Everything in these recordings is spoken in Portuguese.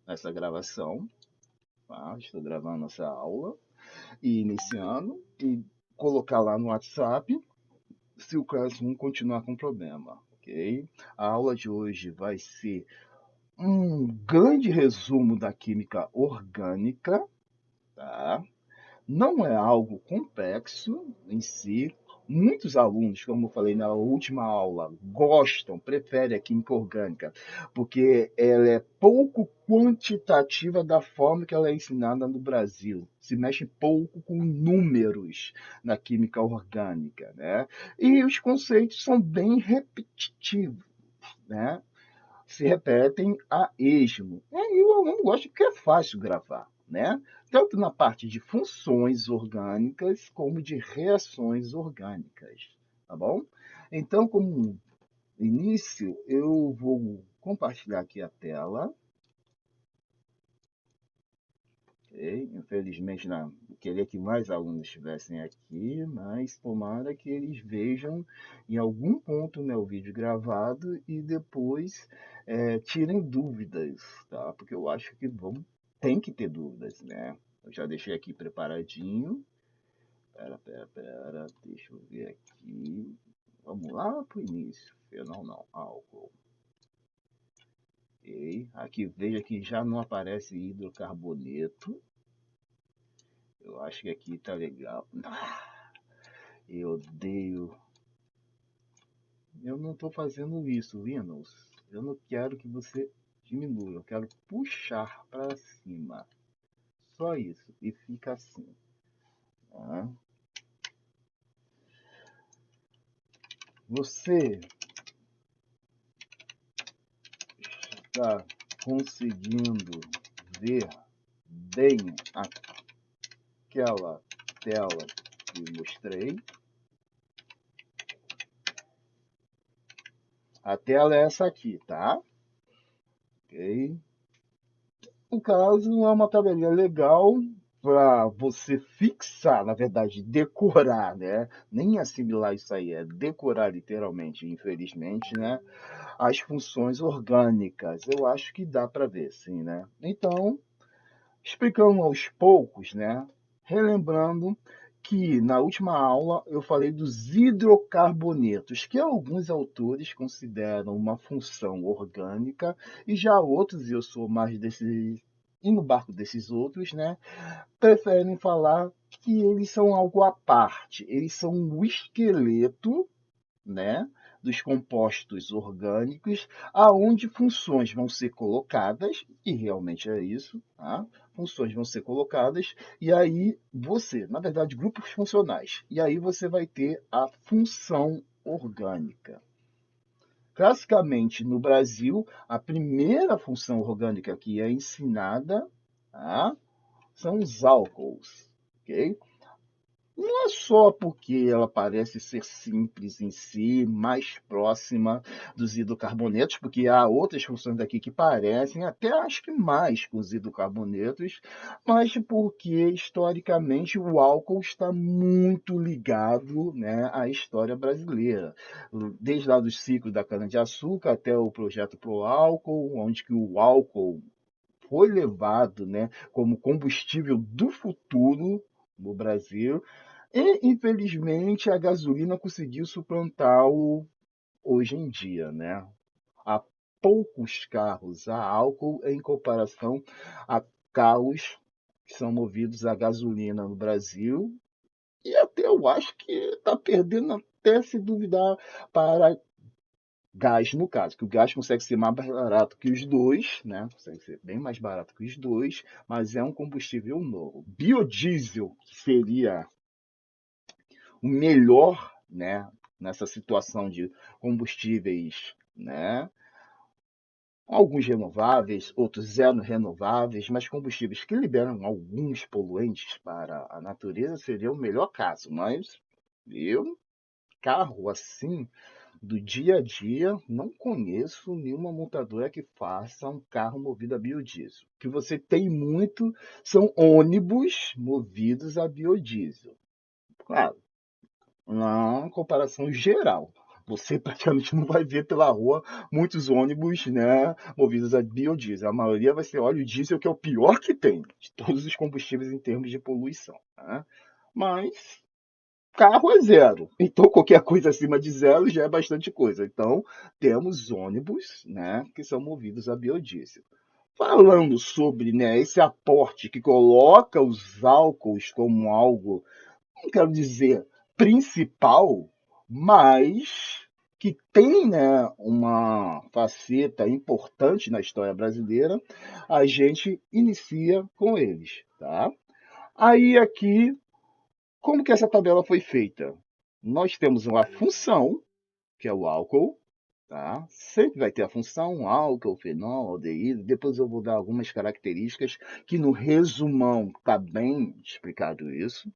essa gravação, tá? Estou gravando essa aula e iniciando e colocar lá no WhatsApp se o Classroom continuar com problema, ok? A aula de hoje vai ser um grande resumo da química orgânica, tá? Não é algo complexo em si. Muitos alunos, como eu falei na última aula, preferem a química orgânica, porque ela é pouco quantitativa da forma que ela é ensinada no Brasil. Se mexe pouco com números na química orgânica, né? E os conceitos são bem repetitivos, né? Se repetem a esmo. E aí o aluno gosta porque é fácil gravar, né? Tanto na parte de funções orgânicas como de reações orgânicas, tá bom? Então, como início, eu vou compartilhar aqui a tela. Ok? Infelizmente, não queria que mais alunos estivessem aqui, mas tomara que eles vejam em algum ponto, né, o vídeo gravado e depois tirem dúvidas, tá? Porque eu acho que tem que ter dúvidas, né? Eu já deixei aqui preparadinho. Pera, deixa eu ver aqui. Vamos lá para o início. Fenol não, álcool. Ok. Aqui veja que já não aparece hidrocarboneto. Eu acho que aqui tá legal. Eu odeio. Eu não estou fazendo isso, Windows. Eu não quero que você diminua. Eu quero puxar para cima. Só isso. E fica assim. Tá? Você está conseguindo ver bem aquela tela que mostrei? A tela é essa aqui, tá? Ok? No caso, é uma tabelinha legal para você fixar, na verdade, decorar, né? Nem assimilar isso aí, é decorar literalmente, infelizmente, né? As funções orgânicas. Eu acho que dá para ver, sim, né? Então, explicando aos poucos, né? Relembrando que na última aula eu falei dos hidrocarbonetos, que alguns autores consideram uma função orgânica, e já outros, e eu sou mais desse, e no barco desses outros, né, preferem falar que eles são algo à parte, eles são o esqueleto, né, dos compostos orgânicos, aonde funções vão ser colocadas, e realmente é isso, tá? Funções vão ser colocadas, e aí você, na verdade, grupos funcionais, e aí você vai ter a função orgânica. Classicamente, no Brasil, a primeira função orgânica que é ensinada, tá, são os álcools, ok? Não é só porque ela parece ser simples em si, mais próxima dos hidrocarbonetos, porque há outras funções aqui que parecem, até acho que mais com os hidrocarbonetos, mas porque historicamente o álcool está muito ligado, né, à história brasileira. Desde lá dos ciclos da cana-de-açúcar até o projeto Pro Álcool, onde que o álcool foi levado, né, como combustível do futuro no Brasil. E, infelizmente, a gasolina conseguiu suplantá-lo hoje em dia, né? Há poucos carros a álcool em comparação a carros que são movidos a gasolina no Brasil. E até eu acho que está perdendo até se duvidar para gás, no caso, que o gás consegue ser mais barato que os dois, né? Consegue ser bem mais barato que os dois, mas é um combustível novo. Biodiesel, que seria o melhor, né, nessa situação de combustíveis, né? Alguns renováveis, outros zero renováveis, mas combustíveis que liberam alguns poluentes para a natureza seria o melhor caso. Mas eu, carro assim, do dia a dia, não conheço nenhuma montadora que faça um carro movido a biodiesel. O que você tem muito são ônibus movidos a biodiesel. Claro, uma comparação geral. Você praticamente não vai ver pela rua muitos ônibus, né, movidos a biodiesel. A maioria vai ser óleo diesel, que é o pior que tem de todos os combustíveis em termos de poluição, né? Mas carro é zero. Então, qualquer coisa acima de zero já é bastante coisa. Então, temos ônibus, né, que são movidos a biodiesel. Falando sobre, né, esse aporte que coloca os álcools como algo, não quero dizer principal, mas que tem, né, uma faceta importante na história brasileira, a gente inicia com eles, tá? Aí aqui, como que essa tabela foi feita? Nós temos uma função, que é o álcool, tá? Sempre vai ter a função álcool, fenol, aldeído. Depois eu vou dar algumas características que no resumão está bem explicado isso.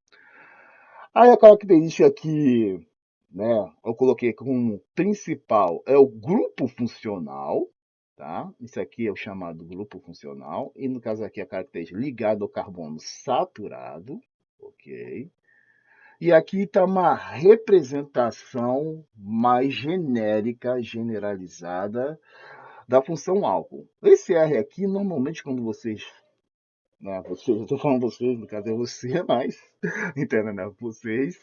Aí a característica que, né, eu coloquei como principal é o grupo funcional, tá? Isso aqui é o chamado grupo funcional. E no caso aqui a característica ligada ao carbono saturado, ok? E aqui está uma representação mais genérica, generalizada da função álcool. Esse R aqui, normalmente, quando vocês, né, vocês, eu estou falando vocês, no caso é você, mas, entenda, né, vocês,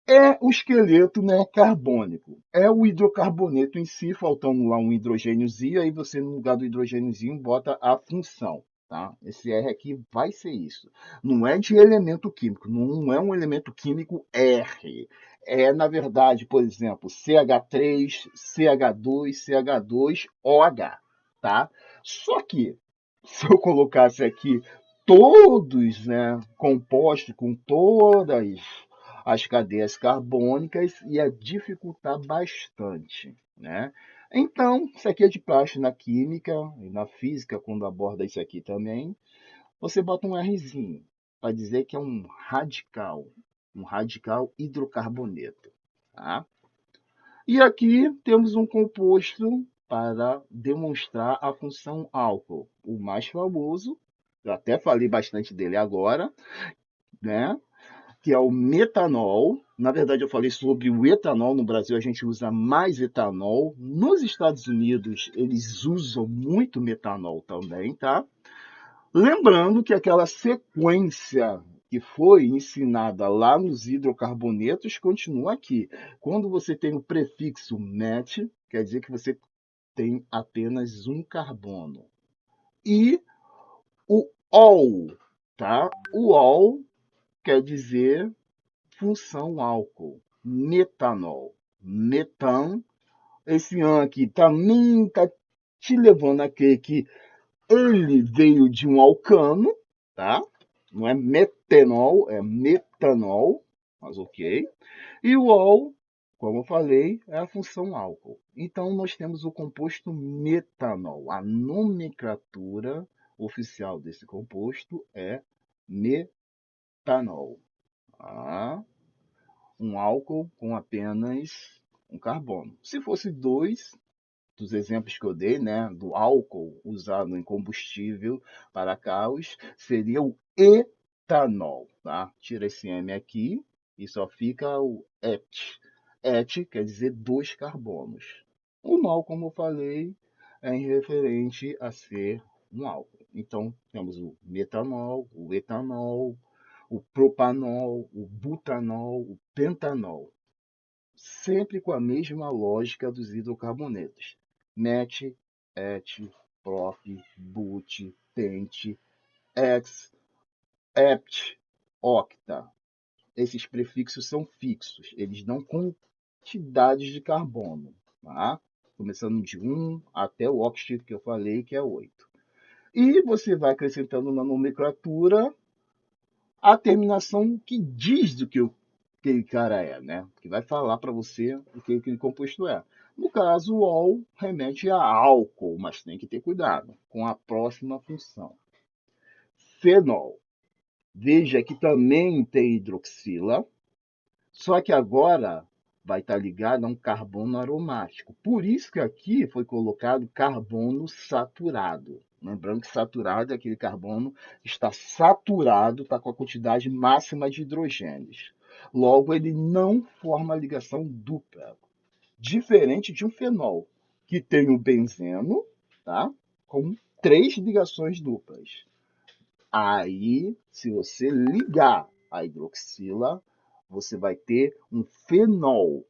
é o esqueleto, né, carbônico. É o hidrocarboneto em si, faltando lá um hidrogêniozinho, aí você, no lugar do hidrogêniozinho, bota a função. Tá? Esse R aqui vai ser isso. Não é de elemento químico, não é um elemento químico R. É, na verdade, por exemplo, CH3, CH2, CH2OH. Tá? Só que, se eu colocasse aqui todos, né, compostos com todas as cadeias carbônicas, ia dificultar bastante, né? Então, isso aqui é de praxe na química e na física, quando aborda isso aqui também, você bota um Rzinho para dizer que é um radical hidrocarboneto, tá? E aqui temos um composto para demonstrar a função álcool, o mais famoso, eu até falei bastante dele agora, né? Que é o metanol. Na verdade, eu falei sobre o etanol. No Brasil, a gente usa mais etanol. Nos Estados Unidos, eles usam muito metanol também, tá? Lembrando que aquela sequência que foi ensinada lá nos hidrocarbonetos continua aqui. Quando você tem o prefixo met, quer dizer que você tem apenas um carbono. E o ol, tá? O ol quer dizer função álcool, metanol, metan. Esse an aqui também está te levando a crer que ele veio de um alcano, tá? Não é metanol, é metanol, mas ok. E o ol, como eu falei, é a função álcool. Então nós temos o composto metanol. A nomenclatura oficial desse composto é metanol. Tá? Um álcool com apenas um carbono. Se fosse dois dos exemplos que eu dei, né, do álcool usado em combustível para carros, seria o etanol, tá? Tira esse M aqui e só fica o et. Et quer dizer dois carbonos. O nol, como eu falei, é referente a ser um álcool. Então, temos o metanol, o etanol, o propanol, o butanol, o pentanol, sempre com a mesma lógica dos hidrocarbonetos. Met, et, prop, but, pent, ex, hept, octa. Esses prefixos são fixos, eles dão quantidades de carbono, tá? Começando de 1 até o oct que eu falei, que é 8. E você vai acrescentando na nomenclatura a terminação que diz do que aquele cara é, né? Que vai falar para você o que aquele composto é. No caso, o ol remete a álcool, mas tem que ter cuidado com a próxima função. Fenol. Veja que também tem hidroxila, só que agora vai estar ligado a um carbono aromático. Por isso que aqui foi colocado carbono saturado. Lembrando que saturado é aquele carbono que está saturado, está com a quantidade máxima de hidrogênios. Logo, ele não forma ligação dupla. diferente de um fenol, que tem o benzeno, tá? Com 3 ligações duplas. Aí, se você ligar a hidroxila, você vai ter um fenol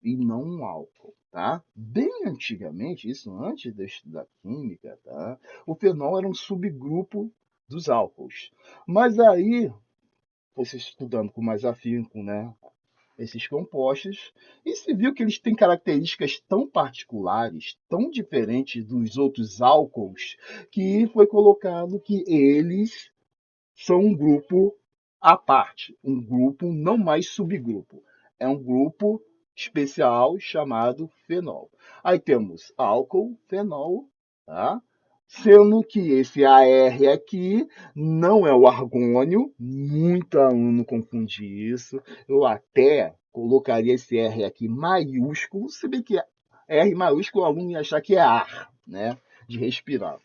e não um álcool, tá? Bem antigamente, isso antes de eu estudar química, tá? O fenol era um subgrupo dos álcools. Mas aí, você estudando com mais afinco, né? Esses compostos, e se viu que eles têm características tão particulares, tão diferentes dos outros álcools, que foi colocado que eles são um grupo à parte, um grupo não mais subgrupo. É um grupo especial chamado fenol. Aí temos álcool, fenol, tá? Sendo que esse AR aqui não é o argônio, muito aluno confunde isso. Eu até colocaria esse R aqui maiúsculo, se bem que R maiúsculo o aluno ia achar que é ar, né? De respirar.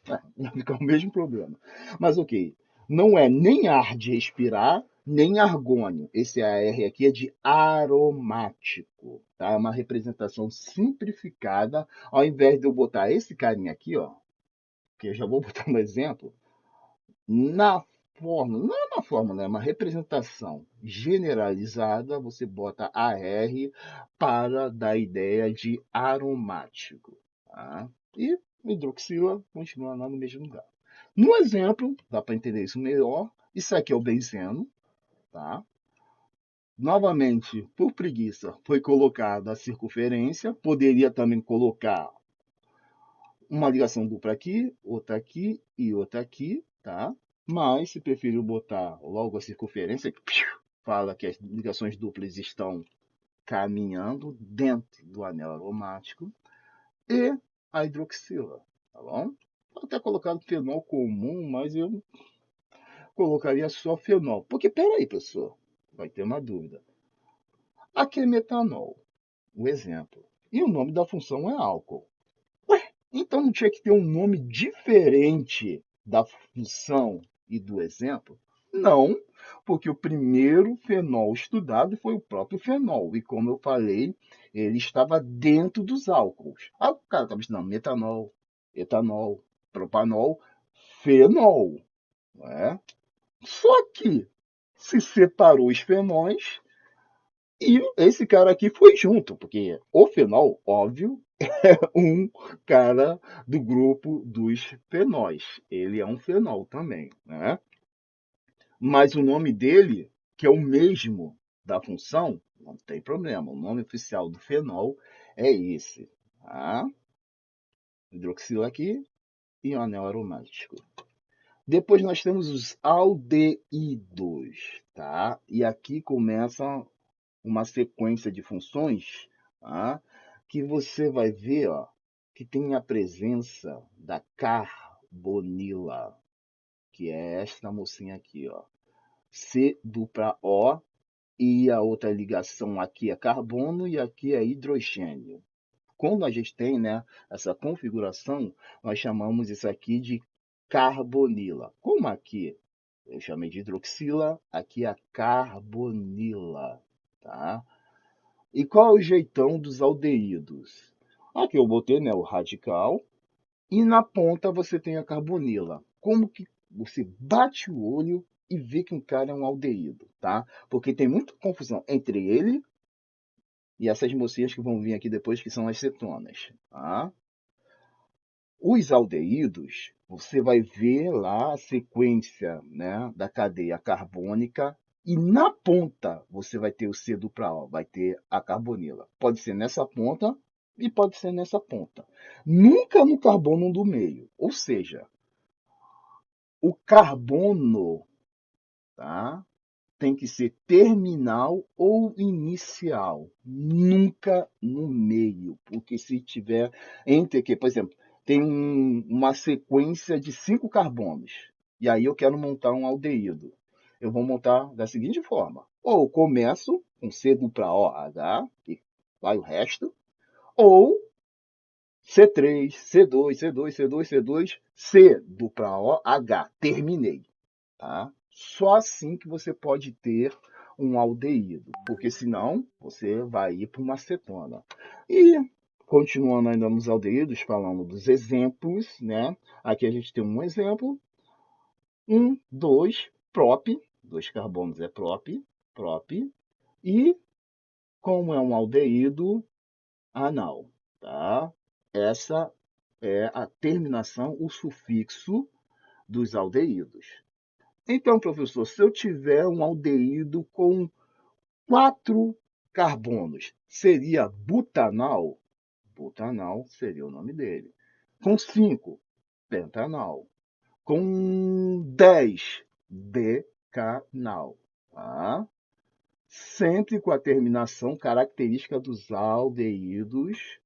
Vai ficar o mesmo problema. Mas ok, não é nem ar de respirar, nem argônio. Esse AR aqui é de aromático, tá? É uma representação simplificada. Ao invés de eu botar esse carinha aqui, ó, que eu já vou botar um exemplo, na forma, não é uma forma, né? É uma representação generalizada, você bota AR para dar ideia de aromático, tá? E hidroxila continua lá no mesmo lugar. No exemplo, dá para entender isso melhor, isso aqui é o benzeno, tá? Novamente, por preguiça, foi colocada a circunferência, poderia também colocar uma ligação dupla aqui e outra aqui, tá? Mas se preferiu botar logo a circunferência, que fala que as ligações duplas estão caminhando dentro do anel aromático, e a hidroxila, tá bom? Pode até colocado fenol comum, mas eu colocaria só fenol. Porque, peraí, pessoal, vai ter uma dúvida. Aqui é metanol, o exemplo. E o nome da função é álcool. Ué, então não tinha que ter um nome diferente da função e do exemplo? Não, porque o primeiro fenol estudado foi o próprio fenol. E como eu falei, ele estava dentro dos álcools. Ah, o cara estava estudando metanol, etanol, propanol, fenol. Não é? Só que se separou os fenóis e esse cara aqui foi junto, porque o fenol, óbvio, é um cara do grupo dos fenóis. Ele é um fenol também, né? Mas o nome dele, que é o mesmo da função, não tem problema. O nome oficial do fenol é esse, tá? Hidroxila aqui e o anel aromático. Depois nós temos os aldeídos, tá? E aqui começa uma sequência de funções, tá? Que você vai ver, ó, que tem a presença da carbonila, que é esta mocinha aqui, ó. C dupla O, e a outra ligação aqui é carbono e aqui é hidrogênio. Quando a gente tem, né, essa configuração, nós chamamos isso aqui de carbonila. Como aqui eu chamei de hidroxila, aqui é a carbonila, tá? E qual é o jeitão dos aldeídos? Aqui eu botei, né, o radical e na ponta você tem a carbonila. Como que você bate o olho e vê que um cara é um aldeído, tá? Porque tem muita confusão entre ele e essas mocinhas que vão vir aqui depois, que são as cetonas, tá? Os aldeídos, você vai ver lá a sequência, né, da cadeia carbônica e na ponta você vai ter o C dupla O, vai ter a carbonila. Pode ser nessa ponta e pode ser nessa ponta. Nunca no carbono do meio. Ou seja, o carbono, tá, tem que ser terminal ou inicial, nunca no meio, porque se tiver entre aqui, por exemplo, tem uma sequência de 5 carbonos, e aí eu quero montar um aldeído. Eu vou montar da seguinte forma: ou começo com C dupla OH, e vai o resto, ou C3, C2, C2, C2, C2, C dupla OH, terminei. Tá? Só assim que você pode ter um aldeído, porque senão você vai ir para uma acetona. E continuando ainda nos aldeídos, falando dos exemplos, né? Aqui a gente tem um exemplo, 2, prop, 2 carbonos é prop, e como é um aldeído, anal, tá? Essa é a terminação, o sufixo dos aldeídos. Então, professor, se eu tiver um aldeído com 4 carbonos, seria butanal? Butanal seria o nome dele. Com 5, pentanal. Com 10, decanal. Tá? Sempre com a terminação característica dos aldeídos,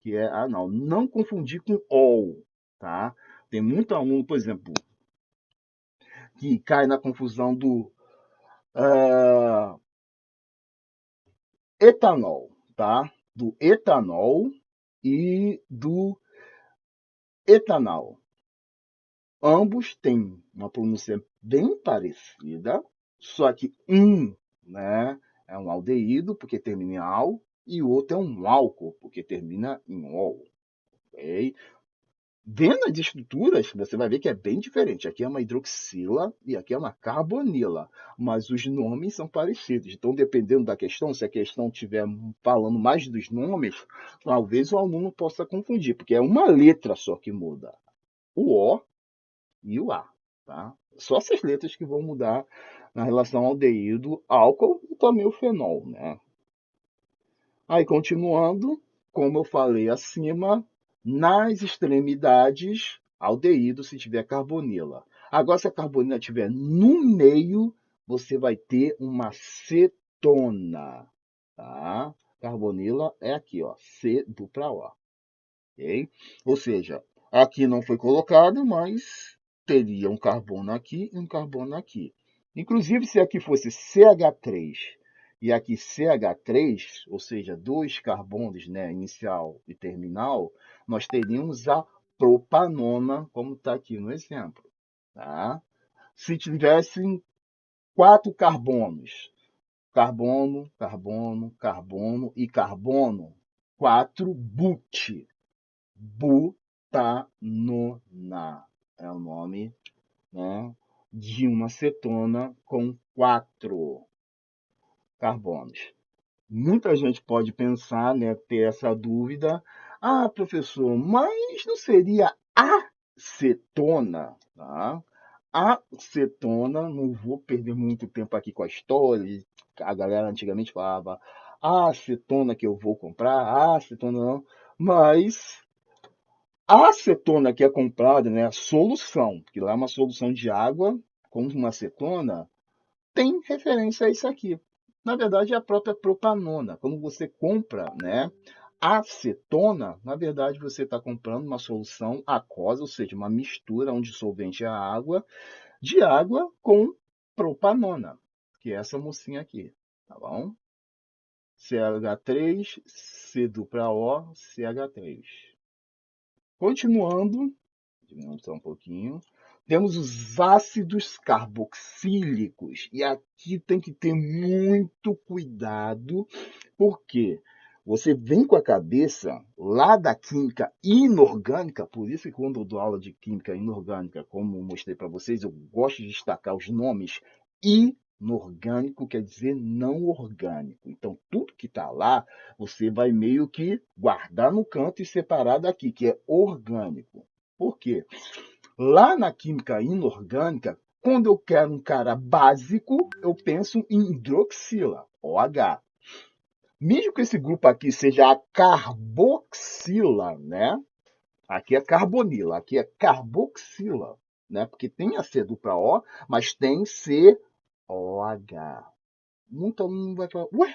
que é anal. Não confundir com ol, tá? Tem muito aluno, por exemplo, que cai na confusão do etanol, tá? Do etanol e do etanal. Ambos têm uma pronúncia bem parecida, só que né, é um aldeído, porque termina em al, e o outro é um álcool, porque termina em ol. Okay? Vendo as estruturas, você vai ver que é bem diferente. Aqui é uma hidroxila e aqui é uma carbonila, mas os nomes são parecidos. Então, dependendo da questão, se a questão estiver falando mais dos nomes, talvez o aluno possa confundir, porque é uma letra só que muda. O O e o A. Tá? Só essas letras que vão mudar na relação ao aldeído, álcool e também o fenol. Né? Aí, continuando, como eu falei acima, nas extremidades, aldeído se tiver carbonila. Agora, se a carbonila estiver no meio, você vai ter uma cetona. Tá? Carbonila é aqui, ó, C dupla O. Okay? Ou seja, aqui não foi colocado, mas teria um carbono aqui e um carbono aqui. Inclusive, se aqui fosse CH3 e aqui CH3, ou seja, 2 carbonos, né, inicial e terminal, nós teríamos a propanona, como está aqui no exemplo. Tá? Se tivessem 4 carbonos, carbono, carbono, carbono e carbono, 4 but. Butanona é o nome, né, de uma cetona com 4 carbonos. Muita gente pode pensar, né, ter essa dúvida. Ah, professor, mas não seria acetona? Tá? Acetona, não vou perder muito tempo aqui com a história. A galera antigamente falava acetona que eu vou comprar, acetona não. Mas a acetona que é comprada, né, a solução, que lá é uma solução de água com uma acetona, tem referência a isso aqui. Na verdade, é a própria propanona. Quando você compra, né, acetona, na verdade, você está comprando uma solução aquosa, ou seja, uma mistura onde o solvente é a água, de água com propanona, que é essa mocinha aqui, tá bom? CH3, C dupla O, CH3. Continuando, diminuindo só um pouquinho. Temos os ácidos carboxílicos. E aqui tem que ter muito cuidado, porque você vem com a cabeça lá da química inorgânica, por isso que quando eu dou aula de química inorgânica, como eu mostrei para vocês, eu gosto de destacar os nomes. Inorgânico quer dizer não orgânico. Então, tudo que está lá, você vai meio que guardar no canto e separar daqui, que é orgânico. Por quê? Lá na química inorgânica, quando eu quero um cara básico, eu penso em hidroxila, OH. Mesmo que esse grupo aqui seja a carboxila, né? Aqui é carbonila, aqui é carboxila, né? Porque tem a C dupla O, mas tem COH. Muito aluno vai falar, ué,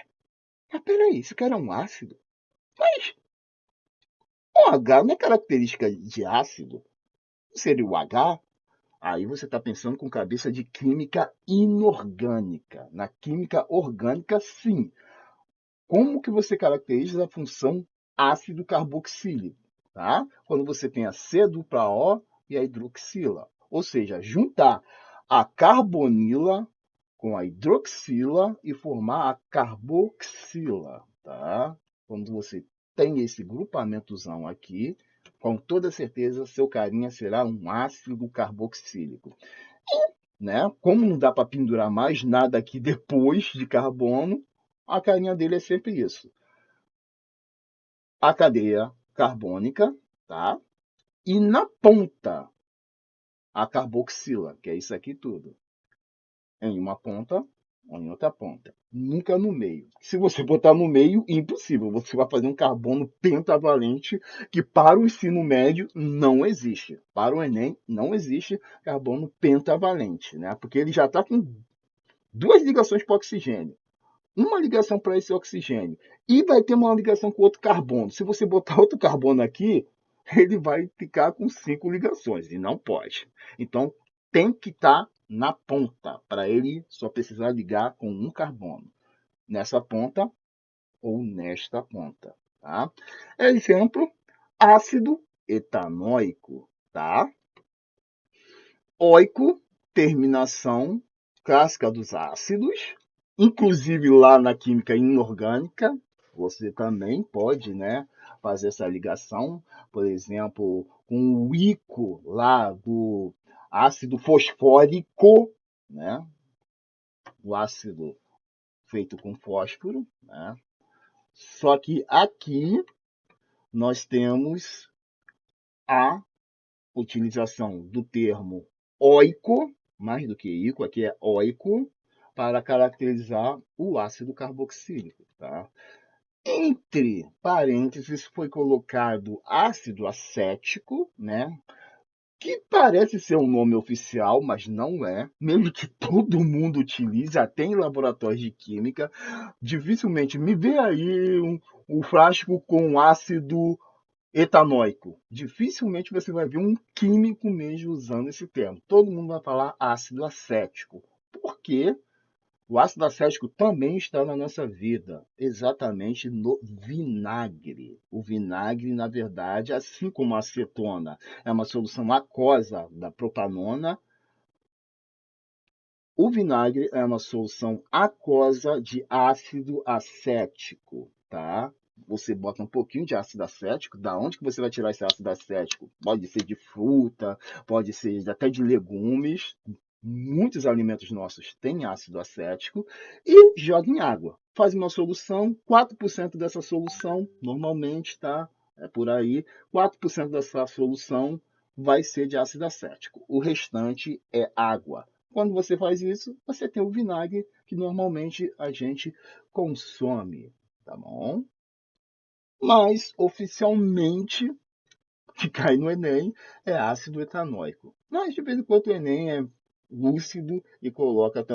mas peraí, esse cara é um ácido? Mas OH não é característica de ácido? Não seria o H? Aí você está pensando com cabeça de química inorgânica. Na química orgânica, sim. Como que você caracteriza a função ácido carboxílico? Tá? Quando você tem a C dupla O e a hidroxila. Ou seja, juntar a carbonila com a hidroxila e formar a carboxila, tá? Quando você tem esse grupamentozão aqui, com toda certeza seu carinha será um ácido carboxílico. Né? Como não dá para pendurar mais nada aqui depois de carbono, a carinha dele é sempre isso. A cadeia carbônica, tá? E na ponta, a carboxila, que é isso aqui tudo. Em uma ponta ou em outra ponta. Nunca no meio. Se você botar no meio, impossível. Você vai fazer um carbono pentavalente que para o ensino médio não existe. Para o Enem não existe carbono pentavalente, né? Porque ele já está com duas ligações para oxigênio. Uma ligação para esse oxigênio. E vai ter uma ligação com outro carbono. Se você botar outro carbono aqui, ele vai ficar com 5 ligações. E não pode. Então, tem que estar na ponta. Para ele só precisar ligar com um carbono. Nessa ponta ou nesta ponta. Tá? Exemplo, ácido etanóico. Tá? Oico, terminação clássica dos ácidos. Inclusive lá na química inorgânica, você também pode, né, fazer essa ligação, por exemplo, com o ico lá do ácido fosfórico, né, o ácido feito com fósforo, né? Só que aqui nós temos a utilização do termo oico, mais do que ico, aqui é oico, para caracterizar o ácido carboxílico. Tá? Entre parênteses foi colocado ácido acético, né? Que parece ser um nome oficial, mas não é. Mesmo que todo mundo utilize, até em laboratórios de química, dificilmente me vê aí um frasco com ácido etanóico. Dificilmente você vai ver um químico mesmo usando esse termo. Todo mundo vai falar ácido acético. Por quê? O ácido acético também está na nossa vida, exatamente no vinagre. O vinagre, na verdade, assim como a acetona é uma solução aquosa da propanona, o vinagre é uma solução aquosa de ácido acético, tá? Você bota um pouquinho de ácido acético. Da onde que você vai tirar esse ácido acético? Pode ser de fruta, pode ser até de legumes. Muitos alimentos nossos têm ácido acético e joga em água. Faz uma solução, 4% dessa solução, normalmente, tá? É por aí, 4% dessa solução vai ser de ácido acético. O restante é água. Quando você faz isso, você tem o vinagre que normalmente a gente consome, tá bom? Mas, oficialmente, que cai no Enem é ácido etanóico. Mas, de vez em quando, o Enem é lúcido e coloca